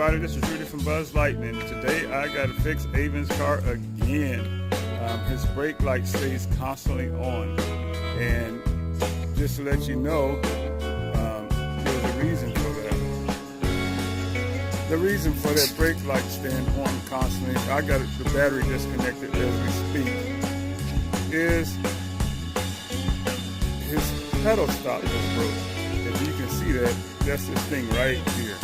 everybody, this is Rudy from Buzz Lightning. Today I got to fix Avon's car again. His brake light stays constantly on, and just to let you know, there's a reason for that. The reason for that brake light staying on constantly, I got the battery disconnected as we speak, is his pedal stop is broke. If you can see that, that's this thing right here.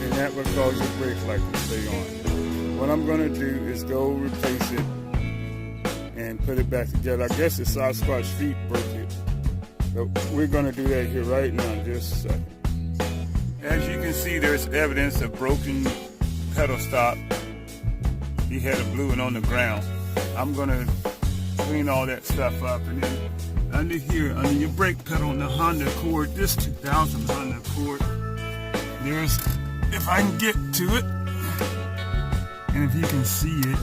And that would cause your brake light to stay on. What I'm going to do is go replace it and put it back together. I guess the Sasquatch feet broke it. So we're going to do that here right now in just a second. As you can see, there's evidence of broken pedal stop. He had a blue one on the ground. I'm going to clean all that stuff up, and then under here, under your brake pedal on the Honda Accord, this 2000 Honda Accord, there's, if I can get to it, and if you can see it,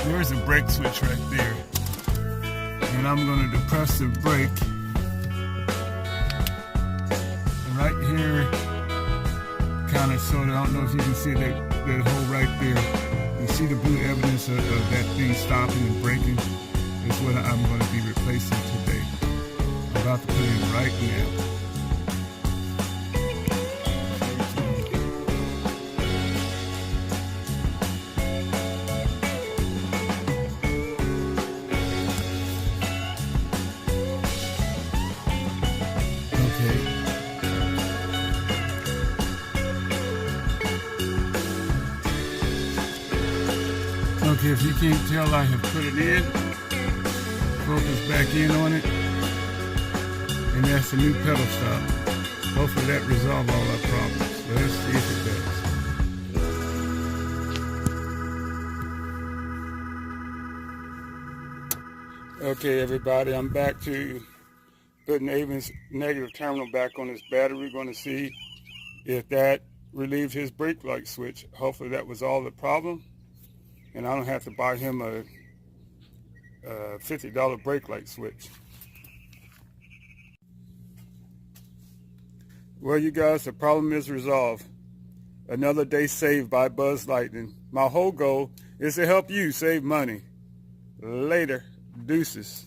there's a brake switch right there. And I'm going to depress the brake. And right here, kind of sort of, I don't know if you can see that hole right there. You see the blue evidence of that thing stopping and braking. Is what I'm going to be replacing today. I'm about to put it in right now. Okay, if you can't tell, I have put it in, focus back in on it, and that's the new pedal stop. Hopefully that resolves all our problems. So let's see if it does. Okay, everybody, I'm back to putting Avon's negative terminal back on his battery. We're going to see if that relieved his brake light switch. Hopefully that was all the problem, and I don't have to buy him a $50 brake light switch. Well, you guys, the problem is resolved. Another day saved by Buzz Lightning. My whole goal is to help you save money. Later. Deuces.